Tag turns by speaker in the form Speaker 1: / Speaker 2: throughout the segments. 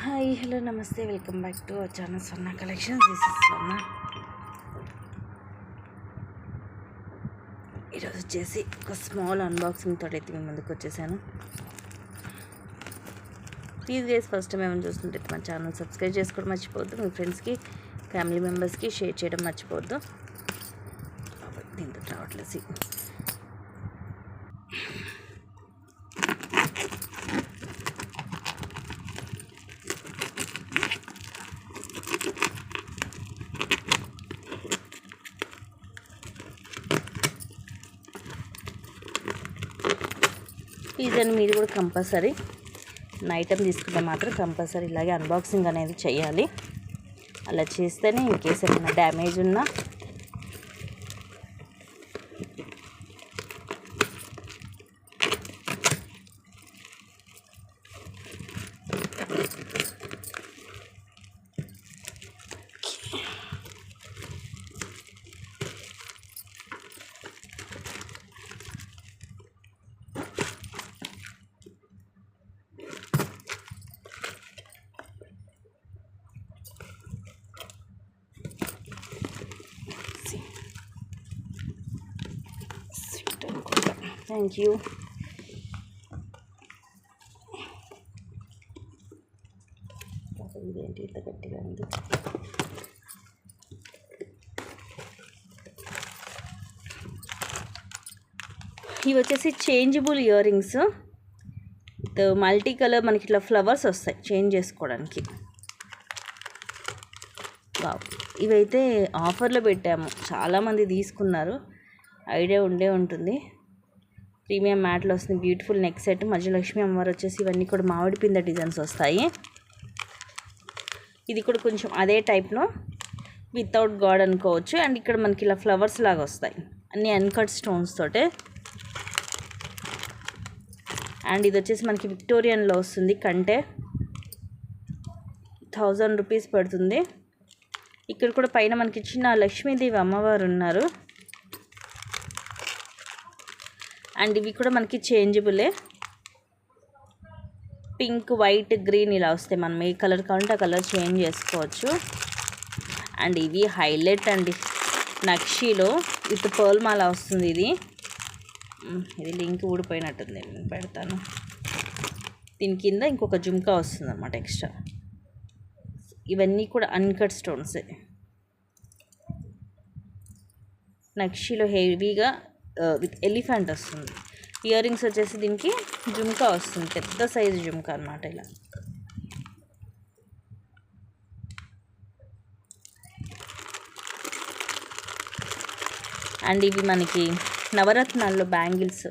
Speaker 1: Hi hello నమస్తే welcome back to our channel Swarna collections. This is స్వర్ణ. ఈరోజు వచ్చేసి ఒక స్మాల్ అన్బాక్సింగ్ తోటి అయితే మేము ముందుకు వచ్చేసాను. ప్లీజ్ గైస్ ఫస్ట్ టైం ఏమైనా చూస్తుంటే మా ఛానల్ సబ్స్క్రైబ్ చేసుకోవడం మర్చిపోవద్దు. మీ ఫ్రెండ్స్కి ఫ్యామిలీ మెంబర్స్కి షేర్ చేయడం మర్చిపోవద్దు. దీంతో రావట్లేదు. ప్లీజ్ అని మీరు కూడా కంపల్సరీ ఐటమ్ తీసుకుంటే మాత్రం కంపల్సరీ ఇలాగే అన్బాక్సింగ్ అనేది చేయాలి. అలా చేస్తేనే ఇన్ కేస్ ఏమైనా డ్యామేజ్ ఉన్నా థ్యాంక్ యూ. ఇదేంటి ఇంత గట్టిగా ఉంది. ఇవి వచ్చేసి changeable ear rings with multi colour. మనకి ఇట్లా ఫ్లవర్స్ వస్తాయి చేంజ్ చేసుకోవడానికి. వావ్, ఇవైతే ఆఫర్లో పెట్టాము, చాలామంది తీసుకున్నారు. ఐడియా ఉంటుంది. ప్రీమియం మ్యాట్లో వస్తుంది. బ్యూటిఫుల్ నెక్ సెట్, మధ్యలక్ష్మి అమ్మవారు వచ్చేసి ఇవన్నీ కూడా మామిడి పింద డిజైన్స్ వస్తాయి. ఇది కూడా కొంచెం అదే టైప్లో వితౌట్ గాడ్ అనుకోవచ్చు. అండ్ ఇక్కడ మనకి ఇలా ఫ్లవర్స్ లాగా వస్తాయి, అన్నీ అన్కట్ స్టోన్స్ తోటే. అండ్ ఇది వచ్చేసి మనకి విక్టోరియన్లో వస్తుంది. కంటే 1000 రూపీస్ పడుతుంది. ఇక్కడ కూడా పైన మనకి చిన్న లక్ష్మీదేవి అమ్మవారు ఉన్నారు. అండ్ ఇవి కూడా మనకి చేంజబులే. పింక్, వైట్, గ్రీన్ ఇలా వస్తాయి. మనం ఏ కలర్ కావాలంటే ఆ కలర్ చేంజ్ చేసుకోవచ్చు. అండ్ ఇవి హైలైట్ అండి, నక్షీలో విత్ పర్ల్ మాల వస్తుంది. ఇది లింక్ ఊడిపోయినట్టుంది, నేను పెడతాను. దీని కింద ఇంకొక జుమ్కా వస్తుంది అన్నమాట ఎక్స్ట్రా. ఇవన్నీ కూడా అన్కట్ స్టోన్సే. నక్షీలో హెవీగా విత్ ఎలిఫెంట్ వస్తుంది. ఇయర్ రింగ్స్ వచ్చేసి దీనికి జుమ్కా వస్తుంది, పెద్ద సైజు జుమ్కా అన్నమాట. ఇలా అండ్ ఇవి మనకి నవరత్నాల్లో బ్యాంగిల్స్.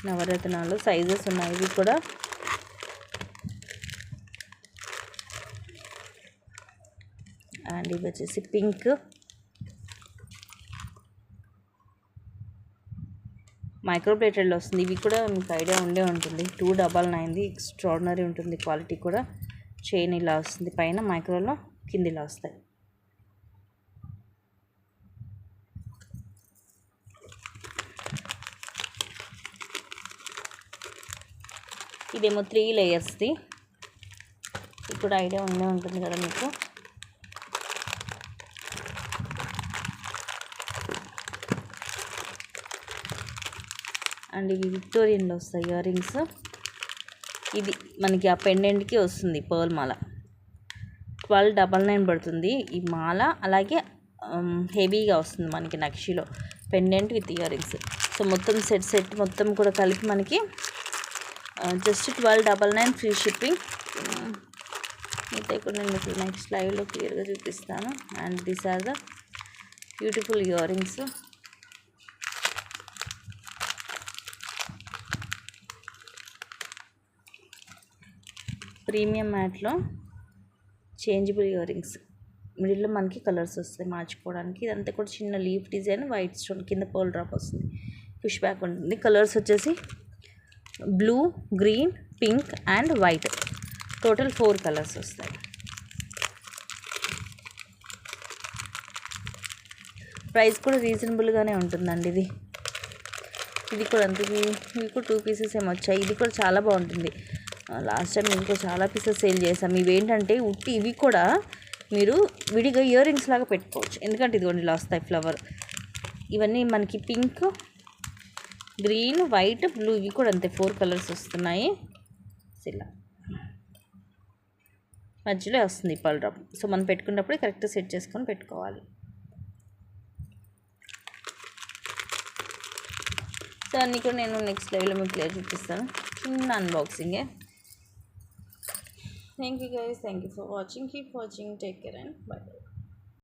Speaker 1: నవరత్నాలు సైజెస్ ఉన్నాయి. ఇవి కూడా అండ్ ఇవి వచ్చేసి పింక్, మైక్రో ప్లేటెడ్లో వస్తుంది. ఇవి కూడా మీకు ఐడియా ఉంటుంది. 299 ఎక్స్ట్రాడినరీ ఉంటుంది క్వాలిటీ కూడా. చైన్ ఇలా వస్తుంది, పైన మైక్రోలో కింద ఇలా వస్తాయి. ఇదేమో 3 లేయర్స్ది. ఇది కూడా ఐడియా ఉంటుంది కదా మీకు. అండ్ ఇవి విక్టోరియన్లో వస్తాయి ఇయర్ రింగ్స్. ఇది మనకి ఆ పెండెంట్కి వస్తుంది పర్ల్ మాల. 1299 పడుతుంది ఈ మాల. అలాగే హెవీగా వస్తుంది మనకి నక్షిలో pendant with earrings. So మొత్తం సెట్ మొత్తం కూడా కలిపి మనకి జస్ట్ 1299 ఫ్రీ షిప్పింగ్. అయితే కూడా నేను మీకు నెక్స్ట్ లైవ్లో క్లియర్గా చూపిస్తాను. And these are the beautiful earrings. Premium మ్యాట్లో చేంజబుల్ ఇయర్ రింగ్స్. మిడిల్లో మనకి కలర్స్ వస్తాయి మార్చుకోవడానికి. ఇదంతా కూడా చిన్న లీఫ్ డిజైన్, వైట్ స్టోన్, కింద పర్ల్ డ్రాప్ వస్తుంది, పుష్ బ్యాక్ ఉంటుంది. కలర్స్ వచ్చేసి blue, green, pink and white. Total 4 colours వస్తాయి. ప్రైస్ కూడా రీజనబుల్గానే ఉంటుందండి. ఇది ఇది కూడా అంతే, ఇవి కూడా 2 పీసెస్ ఏమో వచ్చాయి. ఇది కూడా చాలా బాగుంటుంది. లాస్ట్ టైం ఇంకో చాలా పీసెస్ సేల్ చేసాం. ఇవి ఏంటంటే ఉట్టి ఇవి కూడా మీరు విడిగా ఇయర్ రింగ్స్ లాగా పెట్టుకోవచ్చు. ఎందుకంటే ఇదిగోండి ఇలా వస్తాయి ఫ్లవర్. ఇవన్నీ మనకి పింక్, గ్రీన్, వైట్, బ్లూ ఇవి కూడా అంతే 4 కలర్స్ వస్తున్నాయి. ఇలా మధ్యలో వస్తుంది పల్ డ్రాప్. సో మనం పెట్టుకున్నప్పుడు కరెక్ట్ సెట్ చేసుకొని పెట్టుకోవాలి. సో అన్నీ కూడా నేను నెక్స్ట్ లెవెల్లో మీకు ప్లే చూపిస్తాను. చిన్న అన్బాక్సింగే. Thank you guys, thank you for watching. Keep watching, take care and by.